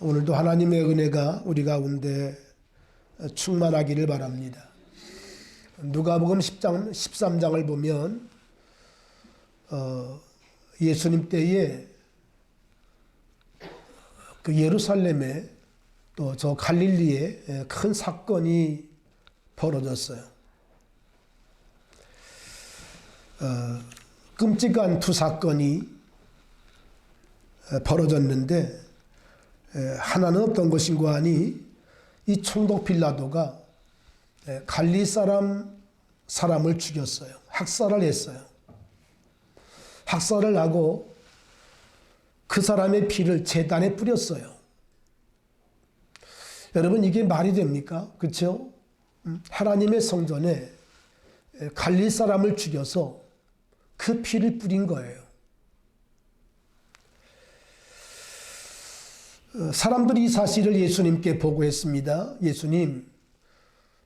오늘도 하나님의 은혜가 우리 가운데 충만하기를 바랍니다. 누가복음 13장을 보면 예수님 때에 그 예루살렘에 또 저 갈릴리에 큰 사건이 벌어졌어요. 끔찍한 두 사건이 벌어졌는데 하나는 어떤 것인가 하니 이 총독 빌라도가 갈릴리 사람을 죽였어요. 학살을 했어요. 학살을 하고 그 사람의 피를 제단에 뿌렸어요. 여러분, 이게 말이 됩니까? 그렇죠? 하나님의 성전에 갈릴리 사람을 죽여서 그 피를 뿌린 거예요. 사람들이 이 사실을 예수님께 보고했습니다. 예수님,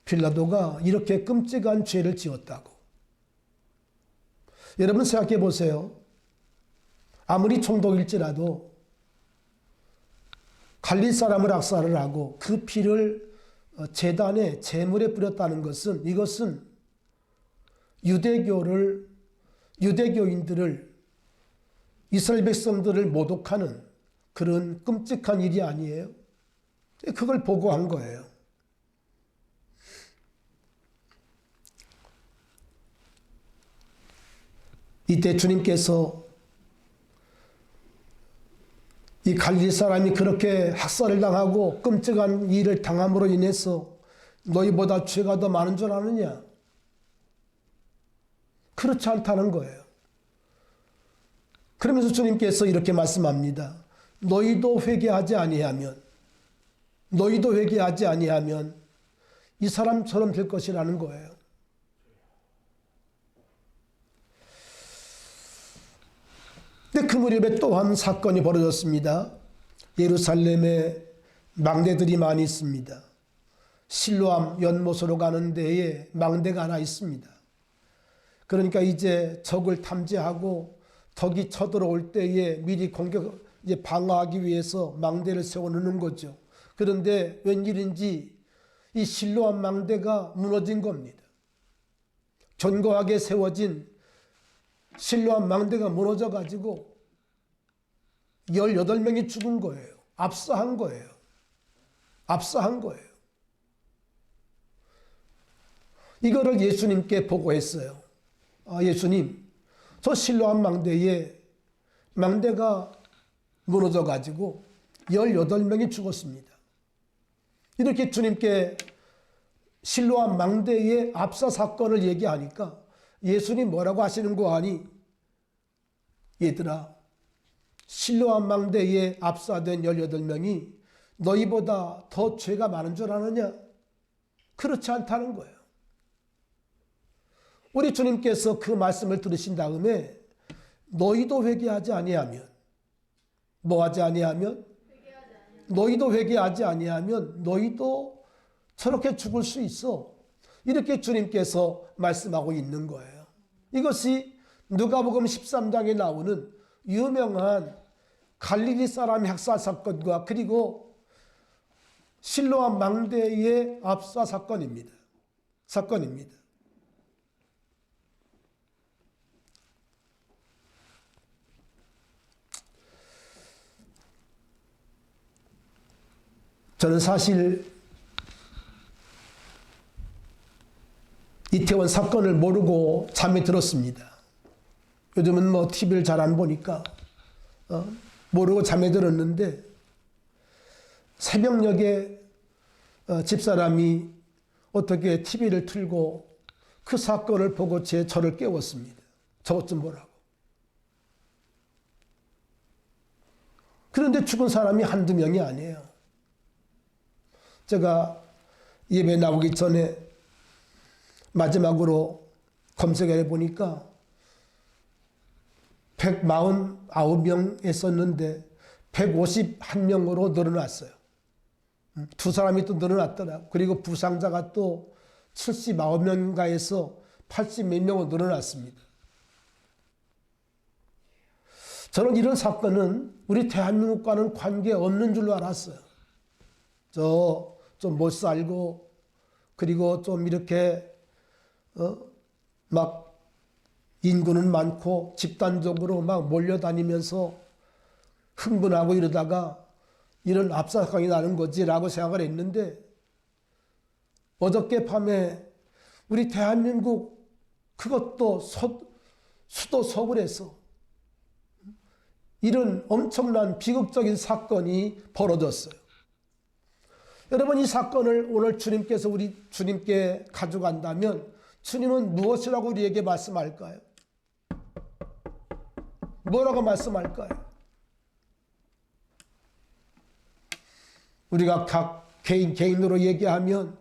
빌라도가 이렇게 끔찍한 죄를 지었다고. 여러분 생각해 보세요. 아무리 총독일지라도 갈릴리 사람을 학살을 하고 그 피를 제단에 제물에 뿌렸다는 것은, 이것은 유대교인들을, 이스라엘 백성들을 모독하는 그런 끔찍한 일이 아니에요. 그걸 보고한 거예요. 이때 주님께서 이 갈릴리 사람이 그렇게 학살을 당하고 끔찍한 일을 당함으로 인해서 너희보다 죄가 더 많은 줄 아느냐? 그렇지 않다는 거예요. 그러면서 주님께서 이렇게 말씀합니다. 너희도 회개하지 아니하면 이 사람처럼 될 것이라는 거예요. 근데 그 무렵에 또 한 사건이 벌어졌습니다. 예루살렘에 망대들이 많이 있습니다. 실로암 연못으로 가는 데에 망대가 하나 있습니다. 그러니까 이제 적을 탐지하고 적이 쳐들어올 때에 미리 방어하기 위해서 망대를 세워놓는 거죠. 그런데 웬일인지 이 실로암 망대가 무너진 겁니다. 견고하게 세워진 실로암 망대가 무너져 가지고 18명이 죽은 거예요. 압사한 거예요. 이거를 예수님께 보고했어요. 예수님, 저 실로암 망대가 무너져 가지고 18명이 죽었습니다. 이렇게 주님께 실로암 망대의 압사 사건을 얘기하니까 예수님 뭐라고 하시는 거 아니? 얘들아, 실로암 망대에 압사된 18명이 너희보다 더 죄가 많은 줄 아느냐? 그렇지 않다는 거예요. 우리 주님께서 그 말씀을 들으신 다음에 너희도 회개하지 아니하면, 뭐하지 아니하면? 너희도 회개하지 아니하면 너희도 저렇게 죽을 수 있어. 이렇게 주님께서 말씀하고 있는 거예요. 이것이 누가복음 13장에 나오는 유명한 갈릴리 사람 학살 사건과 그리고 실로암 망대의 압사 사건입니다. 저는 사실 이태원 사건을 모르고 잠이 들었습니다. 요즘은 TV를 잘 안 보니까 모르고 잠에 들었는데 새벽녘에 집사람이 어떻게 TV를 틀고 그 사건을 보고 저를 깨웠습니다. 저것 좀 보라고. 그런데 죽은 사람이 한두 명이 아니에요. 제가 예배 나오기 전에 마지막으로 검색해 보니까 149명 했었는데 151명으로 늘어났어요. 두 사람이 또 늘어났더라고요. 그리고 부상자가 또 79명가에서 80몇 명으로 늘어났습니다. 저는 이런 사건은 우리 대한민국과는 관계없는 줄로 알았어요. 저 좀 못 살고 그리고 좀 이렇게 막 인구는 많고 집단적으로 막 몰려다니면서 흥분하고 이러다가 이런 압사사건이 나는 거지라고 생각을 했는데 어저께 밤에 우리 대한민국 그것도 수도 서울에서 이런 엄청난 비극적인 사건이 벌어졌어요. 여러분 이 사건을 오늘 주님께서 우리 주님께 가져간다면 주님은 무엇이라고 우리에게 말씀할까요? 뭐라고 말씀할까요? 우리가 각 개인으로 얘기하면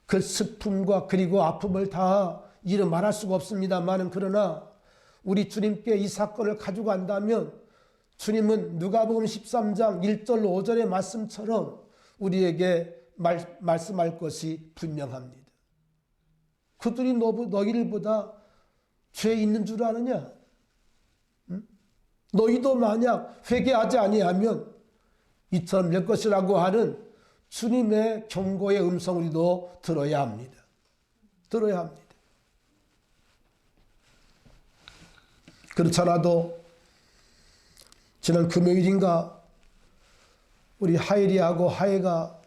그 슬픔과 그리고 아픔을 다 이루 말할 수가 없습니다만 그러나 우리 주님께 이 사건을 가져간다면 주님은 누가복음 13장 1절 5절의 말씀처럼 우리에게 말씀할 것이 분명합니다. 그들이 너희를 보다 죄 있는 줄 아느냐? 응? 너희도 만약 회개하지 아니하면 이처럼 될 것이라고 하는 주님의 경고의 음성 우리도 들어야 합니다. 들어야 합니다. 그렇지 않아도 지난 금요일인가 우리 하엘이하고 하혜가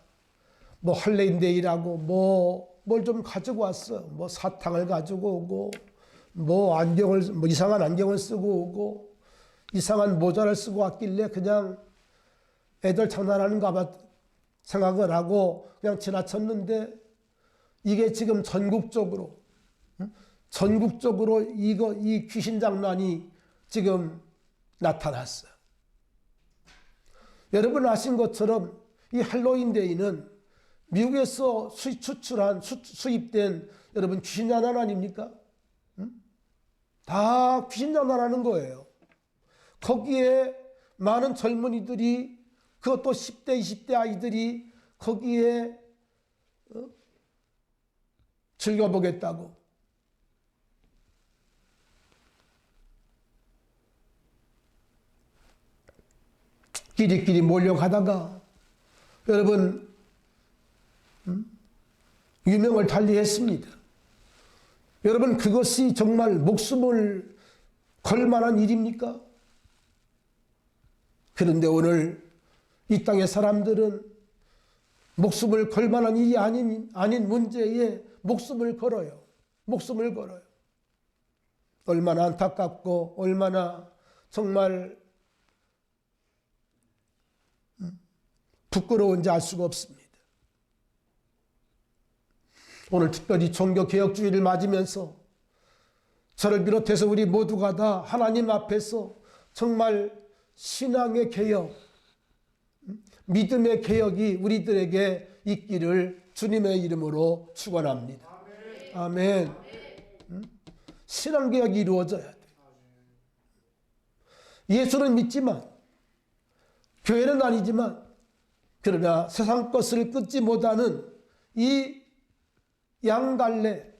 뭐 할레인데이라고 뭘 좀 가지고 왔어. 뭐 사탕을 가지고 오고 뭐 안경을 뭐 이상한 안경을 쓰고 오고 이상한 모자를 쓰고 왔길래 그냥 애들 장난하는가 봐 생각을 하고 그냥 지나쳤는데 이게 지금 전국적으로 이 귀신 장난이 지금 나타났어요. 여러분 아신 것처럼 이 할로윈데이는 미국에서 수입된 여러분 귀신 장난 아닙니까? 다 귀신 장난하는 거예요. 거기에 많은 젊은이들이 그것도 10대, 20대 아이들이 거기에 즐겨보겠다고. 끼리끼리 몰려가다가 여러분 유명을 달리했습니다. 여러분 그것이 정말 목숨을 걸 만한 일입니까? 그런데 오늘 이 땅의 사람들은 목숨을 걸 만한 일이 아닌 문제에 목숨을 걸어요. 목숨을 걸어요. 얼마나 안타깝고 얼마나 정말 부끄러운지 알 수가 없습니다. 오늘 특별히 종교개혁주의를 맞으면서 저를 비롯해서 우리 모두가 다 하나님 앞에서 정말 신앙의 개혁, 믿음의 개혁이 우리들에게 있기를 주님의 이름으로 축원합니다. 아멘. 신앙개혁이 이루어져야 돼요. 예수는 믿지만 교회는 아니지만 그러나 세상 것을 끊지 못하는 이 양갈래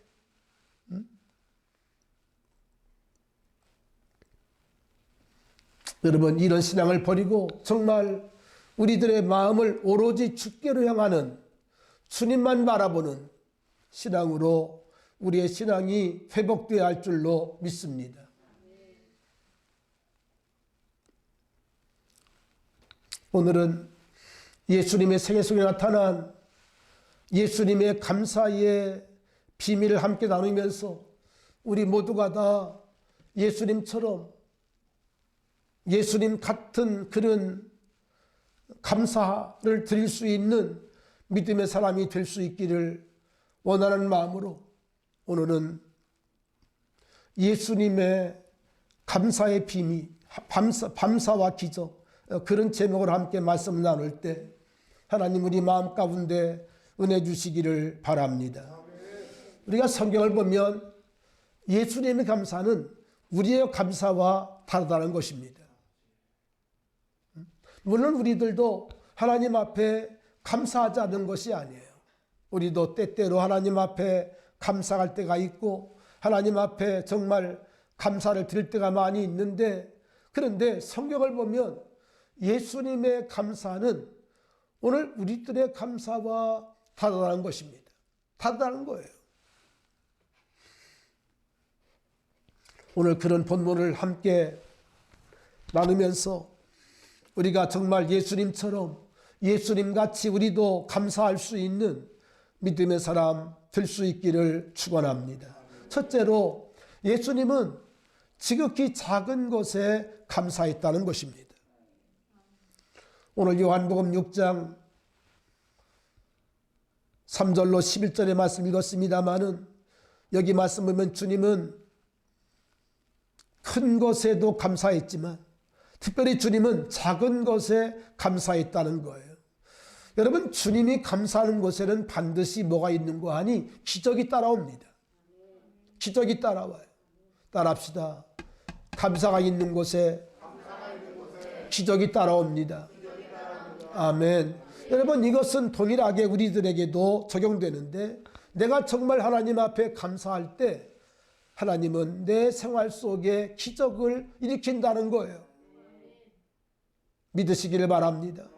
여러분 이런 신앙을 버리고 정말 우리들의 마음을 오로지 주께로 향하는 주님만 바라보는 신앙으로 우리의 신앙이 회복되어야 할 줄로 믿습니다. 오늘은 예수님의 생애 속에 나타난 예수님의 감사의 비밀을 함께 나누면서 우리 모두가 다 예수님처럼 예수님 같은 그런 감사를 드릴 수 있는 믿음의 사람이 될 수 있기를 원하는 마음으로 오늘은 예수님의 감사의 비밀, 밤사와 기적 그런 제목으로 함께 말씀 나눌 때 하나님 우리 마음 가운데 은혜 주시기를 바랍니다. 우리가 성경을 보면 예수님의 감사는 우리의 감사와 다르다는 것입니다. 물론 우리들도 하나님 앞에 감사하지 않는 것이 아니에요. 우리도 때때로 하나님 앞에 감사할 때가 있고 하나님 앞에 정말 감사를 드릴 때가 많이 있는데 그런데 성경을 보면 예수님의 감사는 오늘 우리들의 감사와 다르다는 것입니다. 다르다는 거예요. 오늘 그런 본문을 함께 나누면서 우리가 정말 예수님처럼 예수님같이 우리도 감사할 수 있는 믿음의 사람 될 수 있기를 축원합니다. 첫째로 예수님은 지극히 작은 것에 감사했다는 것입니다. 오늘 요한복음 6장 3절로 11절의 말씀 읽었습니다마는 여기 말씀 보면 주님은 큰 것에도 감사했지만 특별히 주님은 작은 것에 감사했다는 거예요. 여러분, 주님이 감사하는 것에는 반드시 뭐가 있는 거 아니? 기적이 따라옵니다. 기적이 따라와요. 따라합시다. 감사가 있는 곳에 기적이 따라옵니다. 아멘. 여러분, 이것은 동일하게 우리들에게도 적용되는데 내가 정말 하나님 앞에 감사할 때 하나님은 내 생활 속에 기적을 일으킨다는 거예요. 믿으시기를 바랍니다.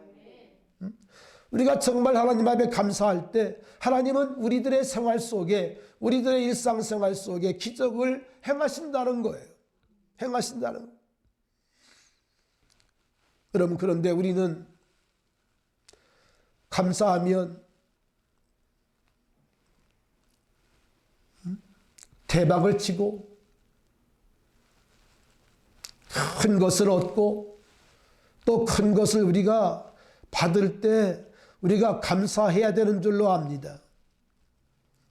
우리가 정말 하나님 앞에 감사할 때 하나님은 우리들의 생활 속에 우리들의 일상생활 속에 기적을 행하신다는 거예요. 행하신다는 거예요. 여러분, 그런데 우리는 감사하면 대박을 치고 큰 것을 얻고 또 큰 것을 우리가 받을 때 우리가 감사해야 되는 줄로 압니다.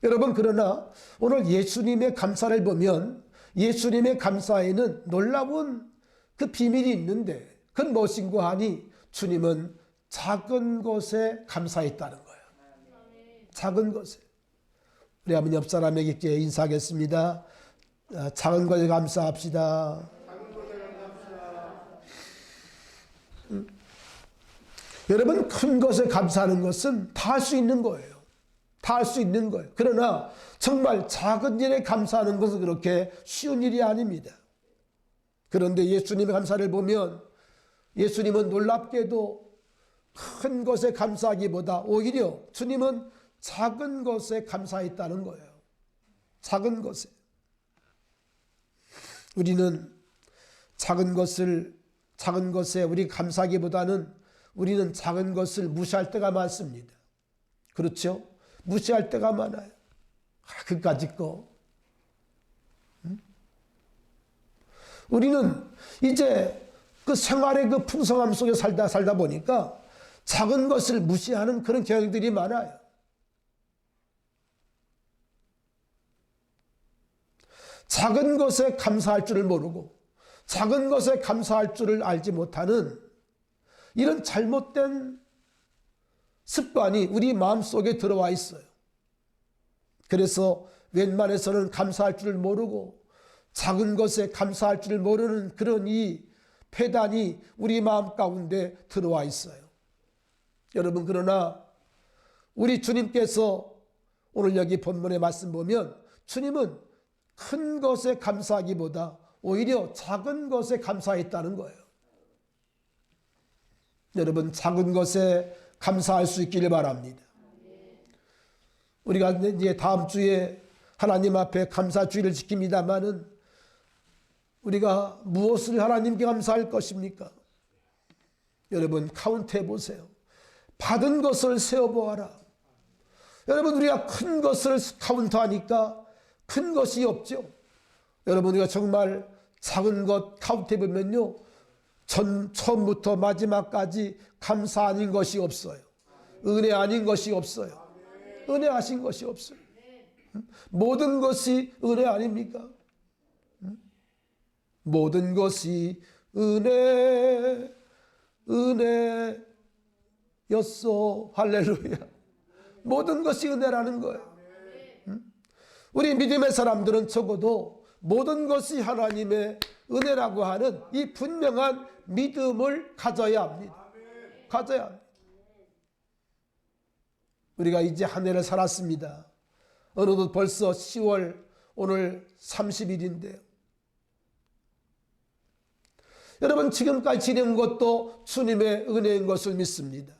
여러분, 그러나 오늘 예수님의 감사를 보면 예수님의 감사에는 놀라운 그 비밀이 있는데 그건 무엇인고 하니 주님은 작은 것에 감사했다는 거예요. 작은 것에. 우리 한번 옆 사람에게 인사하겠습니다. 작은 것에 감사합시다. 여러분, 큰 것에 감사하는 것은 다 할 수 있는 거예요. 다 할 수 있는 거예요. 그러나 정말 작은 일에 감사하는 것은 그렇게 쉬운 일이 아닙니다. 그런데 예수님의 감사를 보면 예수님은 놀랍게도 큰 것에 감사하기보다 오히려 주님은 작은 것에 감사했다는 거예요. 작은 것에. 우리는 작은 것에 우리 감사하기보다는 우리는 작은 것을 무시할 때가 많습니다. 그렇죠? 무시할 때가 많아요. 그까짓 거. 우리는 이제 그 생활의 그 풍성함 속에 살다 보니까 작은 것을 무시하는 그런 경향들이 많아요. 작은 것에 감사할 줄을 모르고 작은 것에 감사할 줄을 알지 못하는 이런 잘못된 습관이 우리 마음속에 들어와 있어요. 그래서 웬만해서는 감사할 줄을 모르고 작은 것에 감사할 줄을 모르는 그런 이 폐단이 우리 마음 가운데 들어와 있어요. 여러분, 그러나 우리 주님께서 오늘 여기 본문의 말씀 보면 주님은 큰 것에 감사하기보다 오히려 작은 것에 감사했다는 거예요. 여러분, 작은 것에 감사할 수 있기를 바랍니다. 우리가 이제 다음 주에 하나님 앞에 감사주의를 지킵니다마는 우리가 무엇을 하나님께 감사할 것입니까? 여러분, 카운트해 보세요. 받은 것을 세어보아라. 여러분, 우리가 큰 것을 카운트하니까 큰 것이 없죠. 여러분, 우리가 정말 작은 것 카운트해 보면요, 처음부터 마지막까지 감사 아닌 것이 없어요. 은혜 아닌 것이 없어요. 은혜 하신 것이 없어요. 모든 것이 은혜 아닙니까? 모든 것이 은혜였어. 할렐루야. 모든 것이 은혜라는 거예요. 우리 믿음의 사람들은 적어도 모든 것이 하나님의 은혜라고 하는 이 분명한 믿음을 가져야 합니다. 가져야 합니다. 우리가 이제 한 해를 살았습니다. 어느덧 벌써 10월 오늘 30일인데요. 여러분 지금까지 지낸 것도 주님의 은혜인 것을 믿습니다.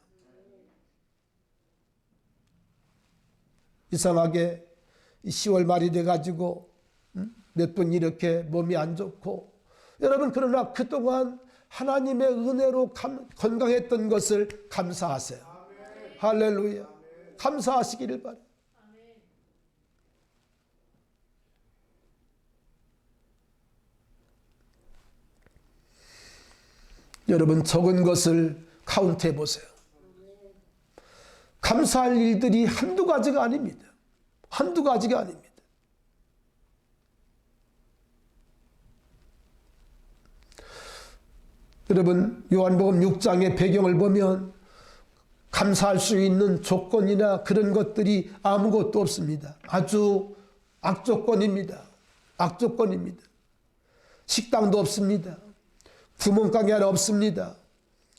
이상하게 10월 말이 돼가지고 몇 분 이렇게 몸이 안 좋고, 여러분 그러나 그동안 하나님의 은혜로 건강했던 것을 감사하세요. 아멘. 할렐루야. 아멘. 감사하시기를 바랍니다. 여러분 적은 것을 카운트해 보세요. 감사할 일들이 한두 가지가 아닙니다. 한두 가지가 아닙니다. 여러분 요한복음 6장의 배경을 보면 감사할 수 있는 조건이나 그런 것들이 아무것도 없습니다. 아주 악조건입니다. 악조건입니다. 식당도 없습니다. 구멍가게 하나 없습니다.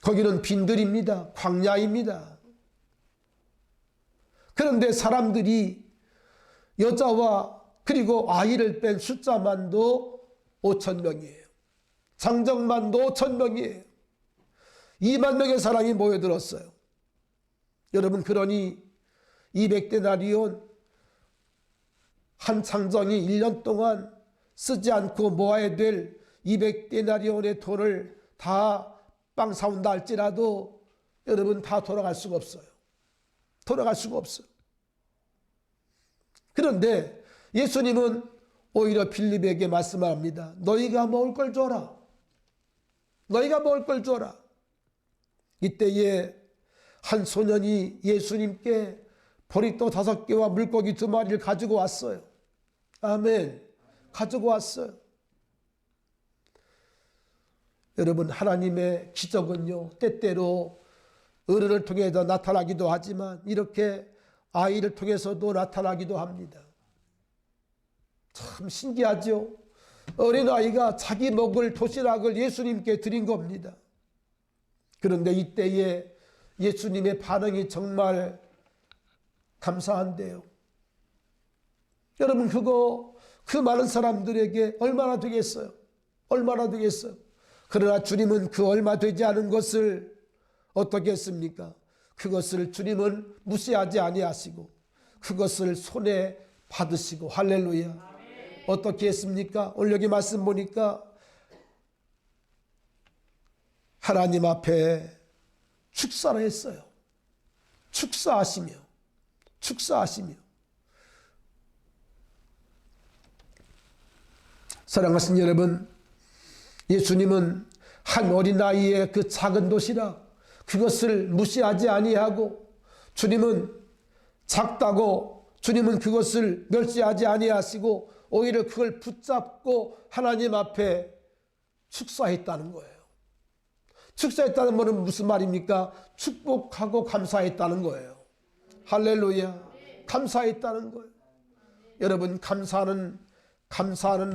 거기는 빈들입니다. 광야입니다. 그런데 사람들이 여자와 그리고 아이를 뺀 숫자만도 5,000명이에요. 장정만도 5,000명이에요. 2만 명의 사람이 모여들었어요. 여러분 그러니 200데나리온 한 장정이 1년 동안 쓰지 않고 모아야 될 200데나리온의 돈을 다 빵 사온다 할지라도 여러분 다 돌아갈 수가 없어요. 돌아갈 수가 없어요. 그런데 예수님은 오히려 빌립에게 말씀합니다. 너희가 먹을 걸 줘라. 너희가 먹을 걸 줘라. 이때에 한 소년이 예수님께 보리떡 5개와 물고기 2마리를 가지고 왔어요. 아멘. 가지고 왔어요. 여러분 하나님의 기적은요 때때로 어른을 통해서 나타나기도 하지만 이렇게 아이를 통해서도 나타나기도 합니다. 참 신기하죠. 어린아이가 자기 먹을 도시락을 예수님께 드린 겁니다. 그런데 이때에 예수님의 반응이 정말 감사한데요. 여러분 그 많은 사람들에게 얼마나 되겠어요? 얼마나 되겠어요? 그러나 주님은 그 얼마 되지 않은 것을 어떻게 했습니까? 그것을 주님은 무시하지 아니하시고 그것을 손에 받으시고 할렐루야. 아멘. 어떻게 했습니까? 오늘 여기 말씀 보니까 하나님 앞에 축사를 했어요. 축사하시며 사랑하신 여러분, 예수님은 한 어린아이의 그 작은 도시락 그것을 무시하지 아니하고 주님은 작다고 주님은 그것을 멸시하지 아니하시고 오히려 그걸 붙잡고 하나님 앞에 축사했다는 거예요. 축사했다는 말은 무슨 말입니까? 축복하고 감사했다는 거예요. 할렐루야. 감사했다는 거예요. 여러분 감사하는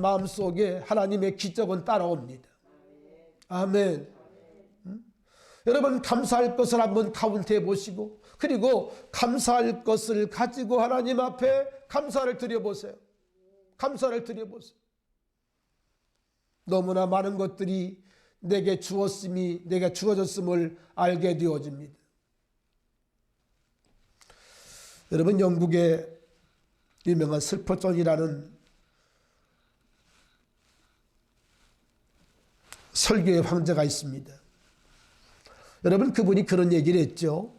마음속에 하나님의 기적은 따라옵니다. 아멘. 여러분 감사할 것을 한번 카운트해 보시고 그리고 감사할 것을 가지고 하나님 앞에 감사를 드려보세요. 감사를 드려보세요. 너무나 많은 것들이 내게 주어졌음을 알게 되어집니다. 여러분 영국의 유명한 슬퍼존이라는 설교의 황제가 있습니다. 여러분 그분이 그런 얘기를 했죠.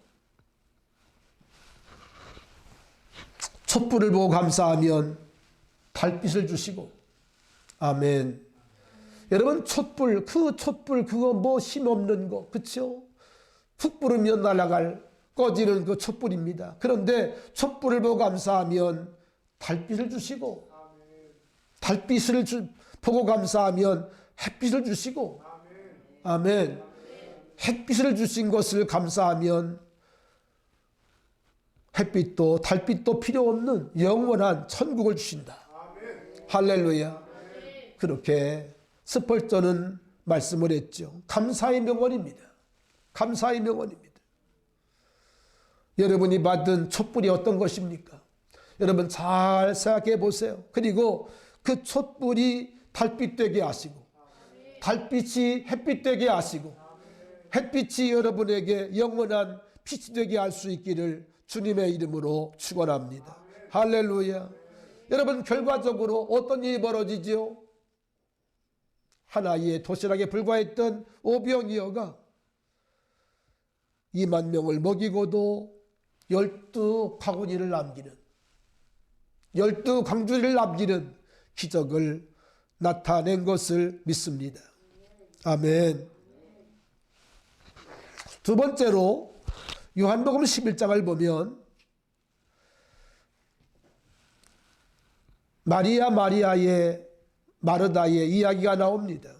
촛불을 보고 감사하면 달빛을 주시고 아멘. 여러분 촛불 그거 뭐 힘없는 거 그렇죠? 훅 부르면 날아갈 꺼지는 그 촛불입니다. 그런데 촛불을 보고 감사하면 달빛을 주시고 달빛을 보고 감사하면 햇빛을 주시고 아멘. 햇빛을 주신 것을 감사하면 햇빛도 달빛도 필요 없는 영원한 천국을 주신다. 할렐루야. 그렇게 스펄전은 말씀을 했죠. 감사의 명언입니다. 감사의 명언입니다. 여러분이 받은 촛불이 어떤 것입니까? 여러분 잘 생각해 보세요. 그리고 그 촛불이 달빛 되게 하시고 달빛이 햇빛 되게 하시고 햇빛이 여러분에게 영원한 빛이 되게 할 수 있기를 주님의 이름으로 축원합니다. 할렐루야. 여러분, 결과적으로 어떤 일이 벌어지지요? 하나의 도시락에 불과했던 오병이어가 2만 명을 먹이고도 12바구니를 남기는, 12광주리를 남기는 기적을 나타낸 것을 믿습니다. 아멘. 두 번째로 요한복음 11장을 보면 마리아의 마르다의 이야기가 나옵니다.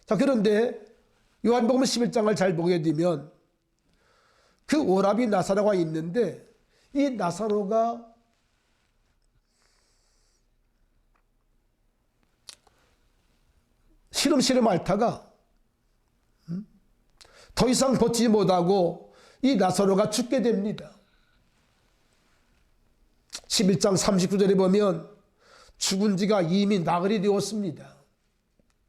자, 그런데 요한복음 11장을 잘 보게 되면 그 오라비 나사로가 있는데 이 나사로가 시름시름 앓다가 더 이상 버티지 못하고 이 나사로가 죽게 됩니다. 11장 39절에 보면 죽은 지가 이미 나흘이 되었습니다.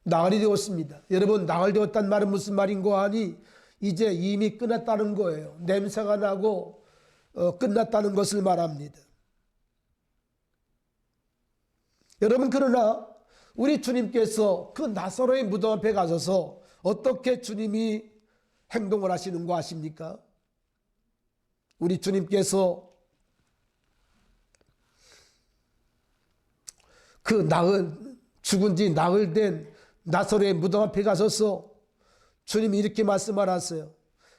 나흘이 되었습니다. 여러분, 나흘 되었다는 말은 무슨 말인고 하니 이제 이미 끝났다는 거예요. 냄새가 나고 끝났다는 것을 말합니다. 여러분, 그러나 우리 주님께서 그 나사로의 무덤 앞에 가셔서 어떻게 주님이 행동을 하시는 거 아십니까? 우리 주님께서 그 죽은 지 나흘 된 나사로의 무덤 앞에 가셔서 주님이 이렇게 말씀하셨어요.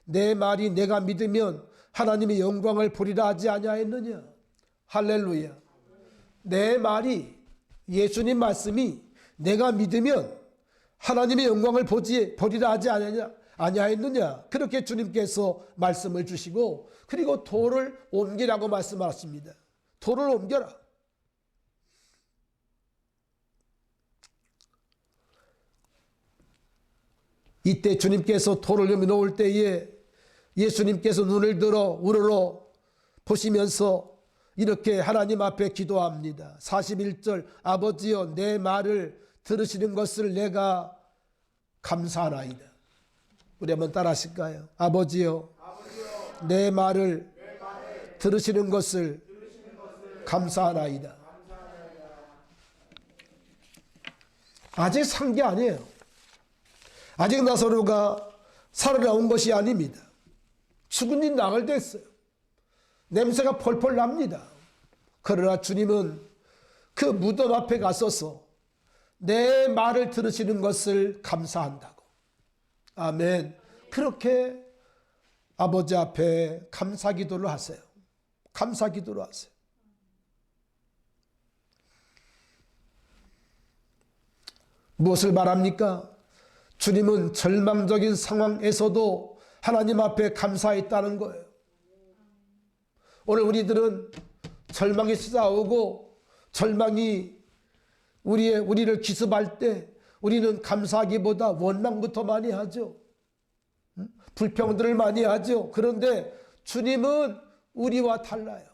내 말이 내가 믿으면 하나님의 영광을 보리라 하지 아니하였느냐. 할렐루야. 내 말이, 예수님 말씀이 내가 믿으면 하나님의 영광을 보리라 하지 아니하였느냐. 그렇게 주님께서 말씀을 주시고 그리고 돌을 옮기라고 말씀하셨습니다. 돌을 옮겨라. 이때 주님께서 돌을 놓을 때에 예수님께서 눈을 들어 우러러 보시면서 이렇게 하나님 앞에 기도합니다. 41절, 아버지여 내 말을 들으시는 것을 내가 감사하나이다. 우리 한번 따라 하실까요? 아버지여 내 말을 들으시는 것을 감사하나이다. 아직 산 게 아니에요. 아직 나사로가 살아나온 것이 아닙니다. 죽은 지 나흘 됐어요. 냄새가 펄펄 납니다. 그러나 주님은 그 무덤 앞에 가서서 내 말을 들으시는 것을 감사한다고. 아멘. 그렇게 아버지 앞에 감사 기도를 하세요. 감사 기도를 하세요. 무엇을 말합니까? 주님은 절망적인 상황에서도 하나님 앞에 감사했다는 거예요. 오늘 우리들은 절망이 찾아오고 절망이 우리를 기습할 때 우리는 감사하기보다 원망부터 많이 하죠. 불평들을 많이 하죠. 그런데 주님은 우리와 달라요.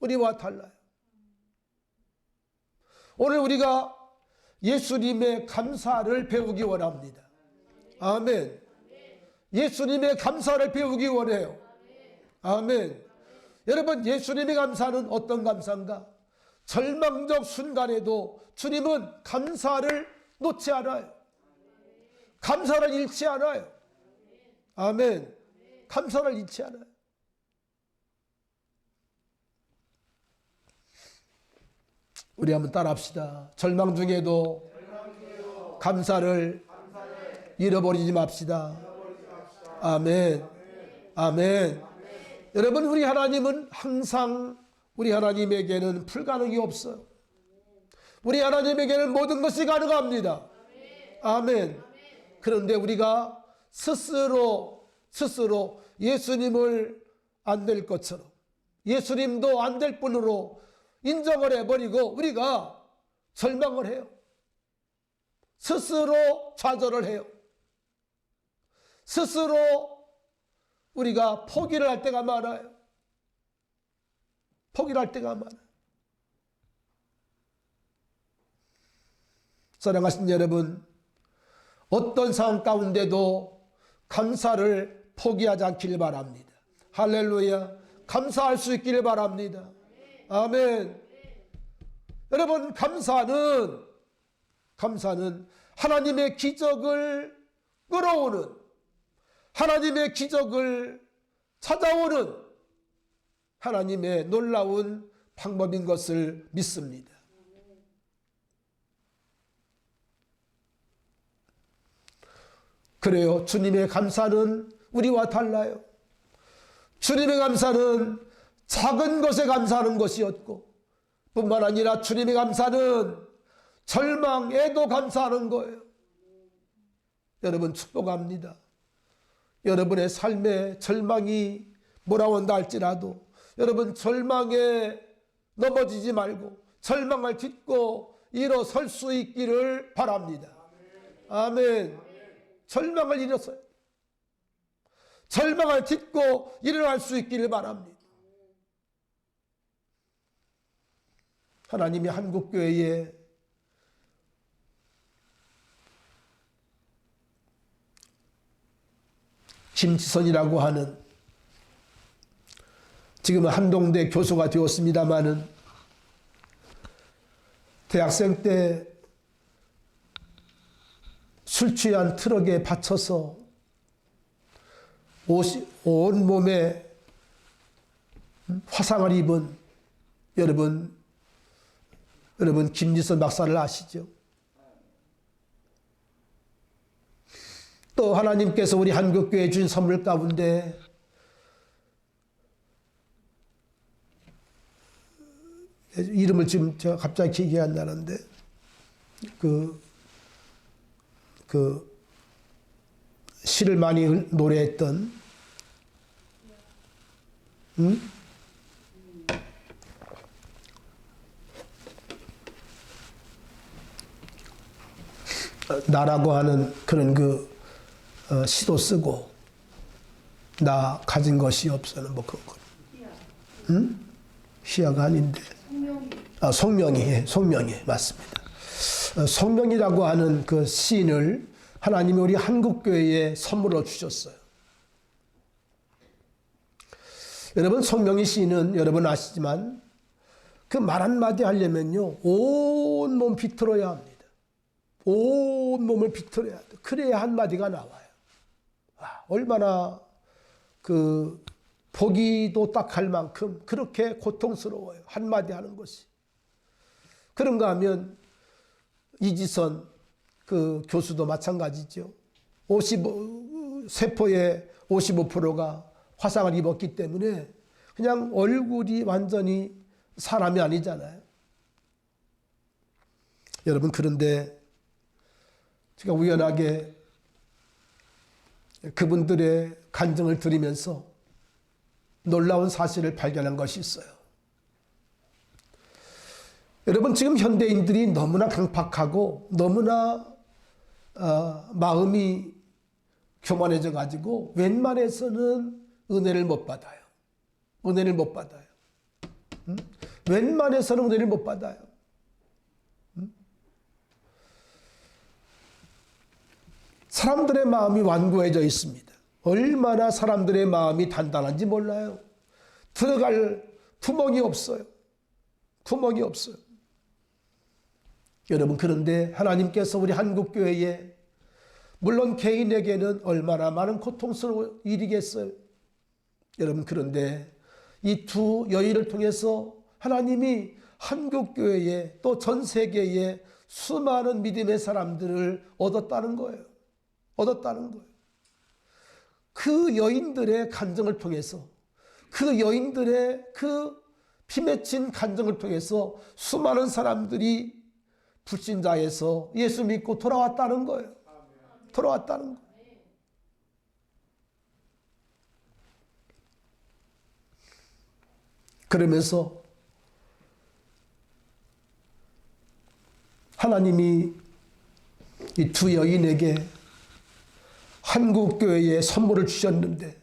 우리와 달라요. 오늘 우리가 예수님의 감사를 배우기 원합니다. 아멘. 예수님의 감사를 배우기 원해요. 아멘. 여러분, 예수님의 감사는 어떤 감사인가? 절망적 순간에도 주님은 감사를 놓지 않아요. 감사를 잃지 않아요. 아멘. 감사를 잃지 않아요. 우리 한번 따라합시다. 절망 중에도 감사를 잃어버리지 맙시다. 아멘. 아멘. 여러분, 우리 하나님은 항상 우리 하나님에게는 불가능이 없어요. 우리 하나님에게는 모든 것이 가능합니다. 아멘. 그런데 우리가 스스로 예수님을 안 될 것처럼 예수님도 안 될 뿐으로 인정을 해버리고 우리가 절망을 해요. 스스로 좌절을 해요. 스스로 우리가 포기를 할 때가 많아요. 포기를 할 때가 많아요. 사랑하신 여러분, 어떤 상황 가운데도 감사를 포기하지 않길 바랍니다. 할렐루야. 감사할 수 있길 바랍니다. 아멘. 여러분, 감사는 하나님의 기적을 끌어오는, 하나님의 기적을 찾아오는 하나님의 놀라운 방법인 것을 믿습니다. 그래요. 주님의 감사는 우리와 달라요. 주님의 감사는 작은 것에 감사하는 것이었고, 뿐만 아니라 주님의 감사는 절망에도 감사하는 거예요. 여러분, 축복합니다. 여러분의 삶에 절망이 몰아온다 할지라도 여러분 절망에 넘어지지 말고 절망을 딛고 일어설 수 있기를 바랍니다. 아멘. 절망을 일어서요. 절망을 딛고 일어날 수 있기를 바랍니다. 하나님이 한국교회에 김지선이라고 하는, 지금은 한동대 교수가 되었습니다마는 대학생 때 술 취한 트럭에 받쳐서 온몸에 화상을 입은 여러분 김지선 박사를 아시죠? 또 하나님께서 우리 한국교회에 주신 선물 가운데 이름을 지금 제가 갑자기 기억이 안 나는데 그 시를 많이 노래했던 나라고 하는 그런 시도 쓰고, 나 가진 것이 없어는 뭐 그런 거. 희야가 아닌데. 송명이. 송명이 맞습니다. 송명이라고 하는 그 시인을 하나님이 우리 한국교회에 선물로 주셨어요. 여러분, 송명이 시인은 여러분 아시지만 그 말 한마디 하려면요 온몸 비틀어야 합니다. 온몸을 비틀어야 돼. 그래야 한마디가 나와요. 얼마나 보기도 딱할 만큼 그렇게 고통스러워요. 한마디 하는 것이. 그런가 하면 이지선 그 교수도 마찬가지죠. 세포의 55%가 화상을 입었기 때문에 그냥 얼굴이 완전히 사람이 아니잖아요. 여러분, 그런데 제가 우연하게 그분들의 간증을 들으면서 놀라운 사실을 발견한 것이 있어요. 여러분, 지금 현대인들이 너무나 강팍하고 너무나 마음이 교만해져 가지고 웬만해서는 은혜를 못 받아요. 은혜를 못 받아요. 웬만해서는 은혜를 못 받아요. 사람들의 마음이 완고해져 있습니다. 얼마나 사람들의 마음이 단단한지 몰라요. 들어갈 구멍이 없어요. 구멍이 없어요. 여러분, 그런데 하나님께서 우리 한국교회에, 물론 개인에게는 얼마나 많은 고통스러운 일이겠어요. 여러분, 그런데 이 두 여인을 통해서 하나님이 한국교회에 또 전 세계에 수많은 믿음의 사람들을 얻었다는 거예요. 얻었다는 거예요. 그 여인들의 간증을 통해서, 그 여인들의 그 피맺힌 간증을 통해서 수많은 사람들이 불신자에서 예수 믿고 돌아왔다는 거예요. 돌아왔다는 거예요. 그러면서 하나님이 이 두 여인에게 한국교회에 선물을 주셨는데,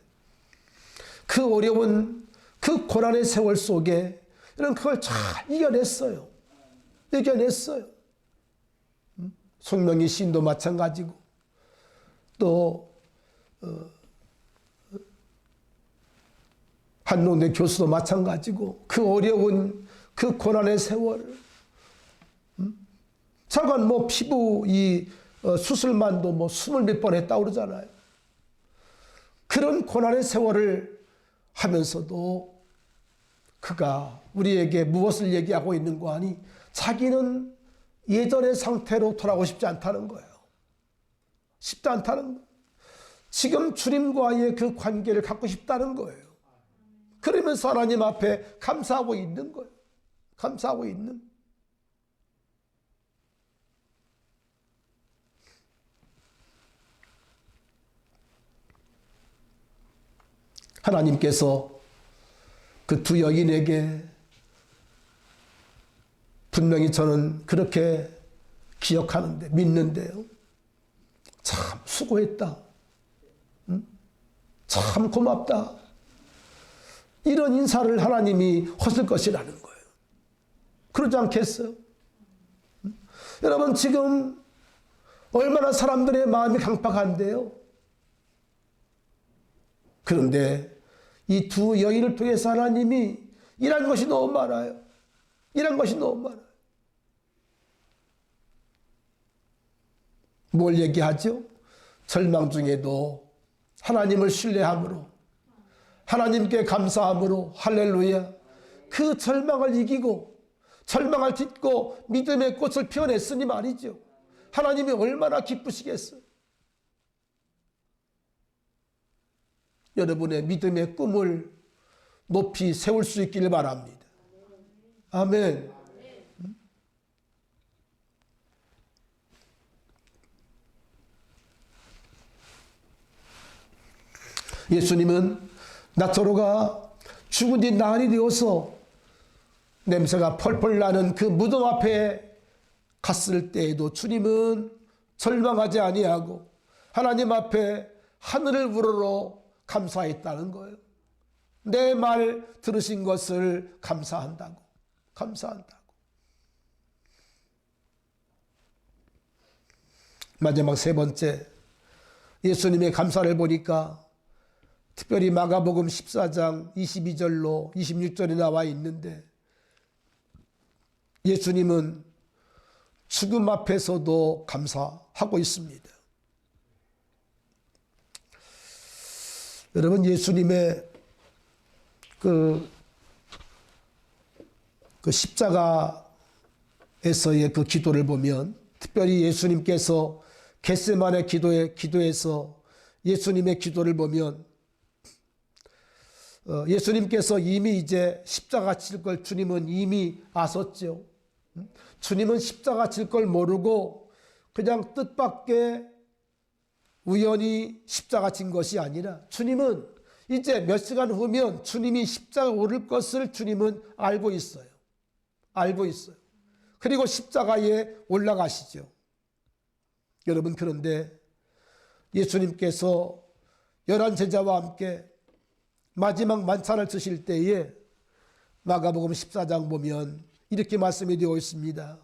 그 어려운 그 고난의 세월 속에 그걸 잘 이겨냈어요. 이겨냈어요. 송명희 시인도 마찬가지고 또 한동대 교수도 마찬가지고 그 어려운 그 고난의 세월, 잠깐 뭐 피부 수술만도 뭐 20몇 번 했다고 그러잖아요. 그런 고난의 세월을 하면서도 그가 우리에게 무엇을 얘기하고 있는 거 아니? 자기는 예전의 상태로 돌아가고 싶지 않다는 거예요. 쉽지 않다는 거예요. 지금 주님과의 그 관계를 갖고 싶다는 거예요. 그러면서 하나님 앞에 감사하고 있는 거예요. 감사하고 있는. 하나님께서 그 두 여인에게 분명히 저는 그렇게 기억하는데 믿는데요. 참 수고했다. 참 고맙다. 이런 인사를 하나님이 하실 것이라는 거예요. 그러지 않겠어요? 여러분 지금 얼마나 사람들의 마음이 강팍한데요. 그런데 이 두 여인을 통해서 하나님이 일한 것이 너무 많아요. 일한 것이 너무 많아요. 뭘 얘기하죠? 절망 중에도 하나님을 신뢰함으로, 하나님께 감사함으로, 할렐루야, 그 절망을 이기고 절망을 딛고 믿음의 꽃을 피워냈으니 말이죠. 하나님이 얼마나 기쁘시겠어요. 여러분의 믿음의 꿈을 높이 세울 수 있기를 바랍니다. 아멘. 예수님은 나사로가 죽은 지 나흘이 되어서 냄새가 펄펄 나는 그 무덤 앞에 갔을 때에도 주님은 절망하지 아니하고 하나님 앞에 하늘을 우러러 감사했다는 거예요. 내 말 들으신 것을 감사한다고. 감사한다고. 마지막 세 번째, 예수님의 감사를 보니까 특별히 마가복음 14장 22절로 26절에 나와 있는데 예수님은 죽음 앞에서도 감사하고 있습니다. 여러분 예수님의 그 십자가에서의 그 기도를 보면 특별히 예수님께서 겟세마네 기도에서 예수님의 기도를 보면 예수님께서 이미 이제 십자가 칠 걸 주님은 이미 아셨죠. 주님은 십자가 칠 걸 모르고 그냥 뜻밖의 우연히 십자가 진 것이 아니라 주님은 이제 몇 시간 후면 주님이 십자가 오를 것을 주님은 알고 있어요. 알고 있어요. 그리고 십자가에 올라가시죠. 여러분 그런데 예수님께서 11 제자와 함께 마지막 만찬을 드실 때에 마가복음 14장 보면 이렇게 말씀이 되어 있습니다.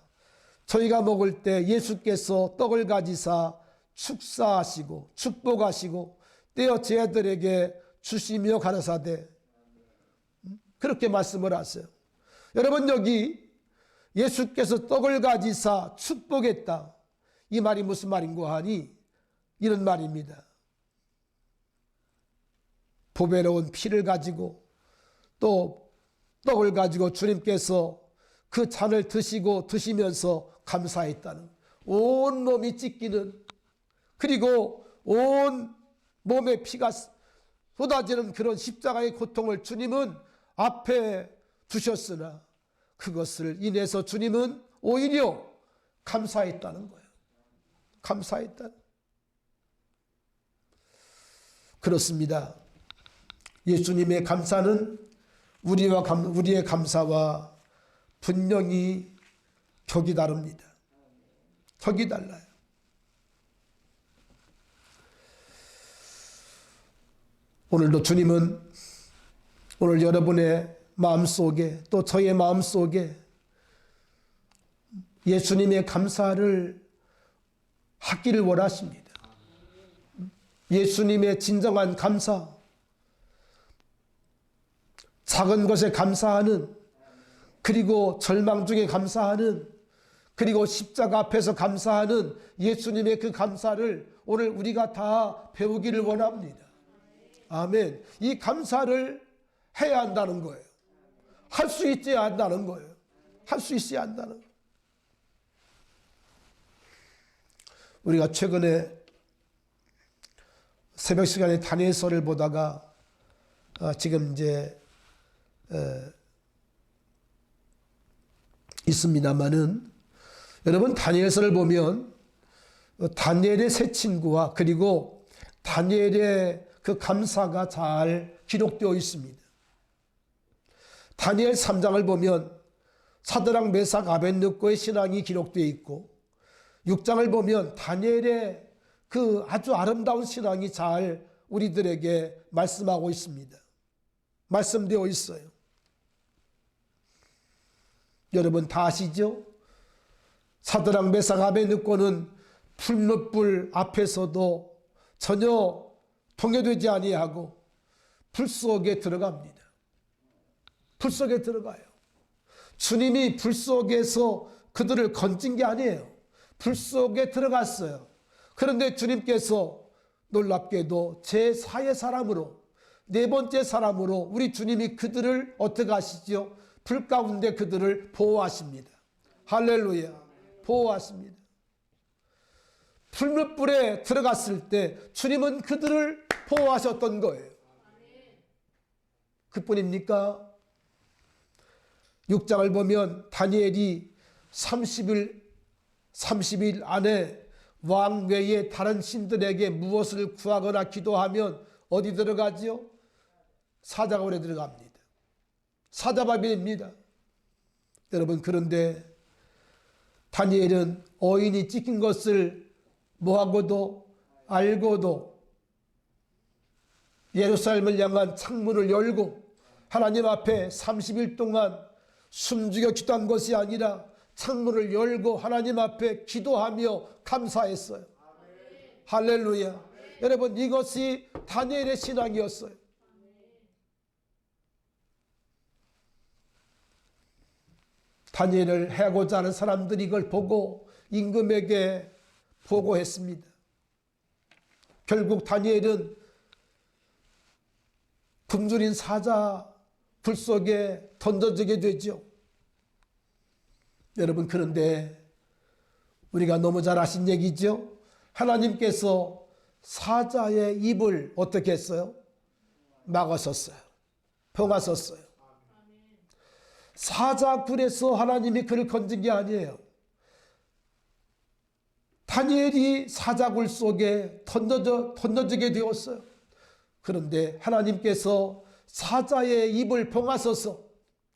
저희가 먹을 때 예수께서 떡을 가지사 축사하시고 축복하시고 떼어 제자들에게 주시며 가라사대 그렇게 말씀을 하세요. 여러분 여기 예수께서 떡을 가지사 축복했다. 이 말이 무슨 말인고 하니 이런 말입니다. 보배로운 피를 가지고 또 떡을 가지고 주님께서 그 잔을 드시면서 감사했다는 온 몸이 찢기는 그리고 온 몸에 피가 쏟아지는 그런 십자가의 고통을 주님은 앞에 두셨으나 그것을 인해서 주님은 오히려 감사했다는 거예요. 감사했다. 그렇습니다. 예수님의 감사는 우리의 감사와 분명히 격이 다릅니다. 격이 달라요. 오늘도 주님은 오늘 여러분의 마음속에 또 저의 마음속에 예수님의 감사를 하기를 원하십니다. 예수님의 진정한 감사, 작은 것에 감사하는, 그리고 절망 중에 감사하는, 그리고 십자가 앞에서 감사하는 예수님의 그 감사를 오늘 우리가 다 배우기를 원합니다. 아멘. 이 감사를 해야 한다는 거예요. 할 수 있어야 한다는 거예요. 할 수 있어야 한다는 거예요. 우리가 최근에 새벽 시간에 다니엘서를 보다가 지금 이제 있습니다마는, 여러분 다니엘서를 보면 다니엘의 세 친구와 그리고 다니엘의 그 감사가 잘 기록되어 있습니다. 다니엘 3장을 보면 사드락 메삭 아벳느고의 신앙이 기록되어 있고, 6장을 보면 다니엘의 그 아주 아름다운 신앙이 잘 우리들에게 말씀하고 있습니다. 말씀되어 있어요. 여러분 다 아시죠? 사드락 메삭 아벳느고는 풀무불 앞에서도 전혀 통해되지 아니하고 불 속에 들어갑니다. 불 속에 들어가요. 주님이 불 속에서 그들을 건진 게 아니에요. 불 속에 들어갔어요. 그런데 주님께서 놀랍게도 제4의 사람으로, 네 번째 사람으로 우리 주님이 그들을 어떻게 하시죠? 불 가운데 그들을 보호하십니다. 할렐루야. 보호하십니다. 풀무불에 들어갔을 때 주님은 그들을 보호하셨던 거예요. 그뿐입니까? 6장을 보면 다니엘이 30일 안에 왕 외에 다른 신들에게 무엇을 구하거나 기도하면 어디 들어가지요? 사자굴에 들어갑니다. 사자밥입니다. 여러분, 그런데 다니엘은 어인이 찍힌 것을 뭐하고도 알고도 예루살렘을 향한 창문을 열고 하나님 앞에 30일 동안 숨죽여 기도한 것이 아니라 창문을 열고 하나님 앞에 기도하며 감사했어요. 아멘. 할렐루야. 아멘. 여러분, 이것이 다니엘의 신앙이었어요. 다니엘을 해하고자 하는 사람들이 이걸 보고 임금에게 보고했습니다. 결국 다니엘은 굶주린 사자 불 속에 던져지게 되죠. 여러분, 그런데 우리가 너무 잘 아신 얘기죠. 하나님께서 사자의 입을 어떻게 했어요? 막으셨어요. 봉하셨어요. 사자굴에서 하나님이 그를 건진 게 아니에요. 다니엘이 사자굴 속에 던져지게 되었어요. 그런데 하나님께서 사자의 입을 봉하셔서,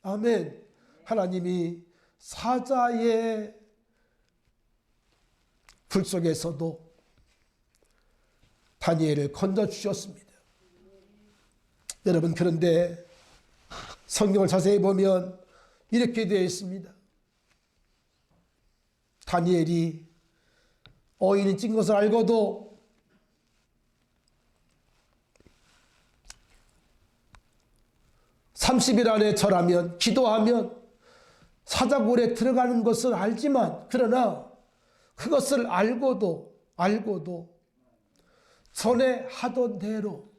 아멘, 하나님이 사자의 불 속에서도 다니엘을 건져주셨습니다. 여러분, 그런데 성경을 자세히 보면 이렇게 되어 있습니다. 다니엘이 어인이 찐 것을 알고도 (30일) 안에 절하면, 기도하면 사자굴에 들어가는 것을 알지만, 그러나 그것을 알고도 전에 하던 대로,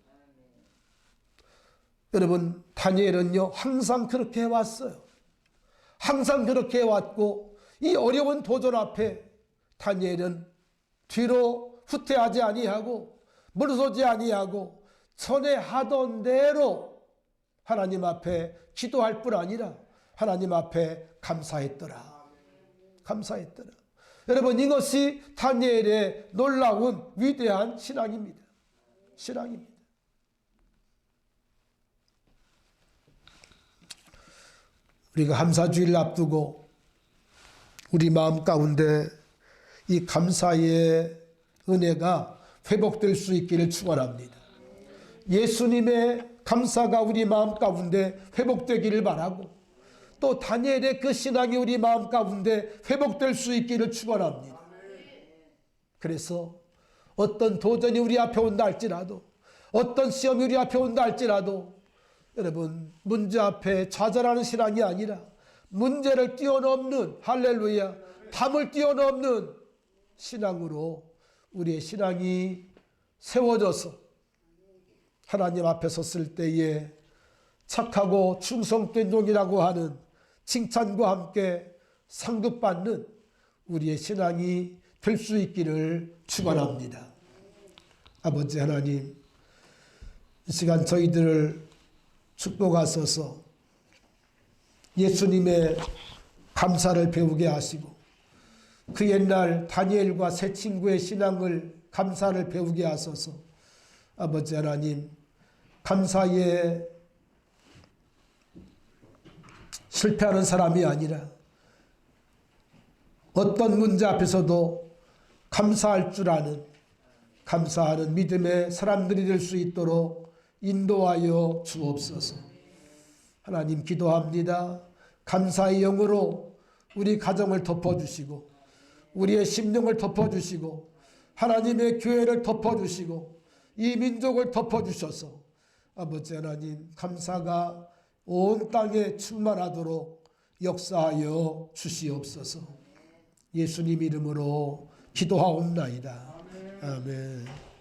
여러분, 다니엘은요 항상 그렇게 해왔어요. 항상 그렇게 해왔고, 이 어려운 도전 앞에 다니엘은 뒤로 후퇴하지 아니하고 물러서지 아니하고 전에 하던 대로 하나님 앞에 기도할 뿐 아니라 하나님 앞에 감사했더라. 감사했더라. 여러분, 이것이 다니엘의 놀라운 위대한 신앙입니다. 신앙입니다. 우리가 감사주일을 앞두고 우리 마음 가운데 이 감사의 은혜가 회복될 수 있기를 축원합니다. 예수님의 감사가 우리 마음 가운데 회복되기를 바라고, 또 다니엘의 그 신앙이 우리 마음 가운데 회복될 수 있기를 축원합니다. 그래서 어떤 도전이 우리 앞에 온다 할지라도, 어떤 시험이 우리 앞에 온다 할지라도, 여러분, 문제 앞에 좌절하는 신앙이 아니라 문제를 뛰어넘는, 할렐루야, 담을 뛰어넘는 신앙으로 우리의 신앙이 세워져서 하나님 앞에 섰을 때에 착하고 충성된 종이라고 하는 칭찬과 함께 상급받는 우리의 신앙이 될 수 있기를 축원합니다. 아버지 하나님, 이 시간 저희들을 축복하소서. 예수님의 감사를 배우게 하시고 그 옛날 다니엘과 세 친구의 신앙을, 감사를 배우게 하소서. 아버지 하나님, 감사에 실패하는 사람이 아니라 어떤 문제 앞에서도 감사할 줄 아는, 감사하는 믿음의 사람들이 될 수 있도록 인도하여 주옵소서. 하나님, 기도합니다. 감사의 영으로 우리 가정을 덮어주시고 우리의 심령을 덮어주시고 하나님의 교회를 덮어주시고 이 민족을 덮어주셔서 아버지 하나님, 감사가 온 땅에 충만하도록 역사하여 주시옵소서. 예수님 이름으로 기도하옵나이다. 아멘.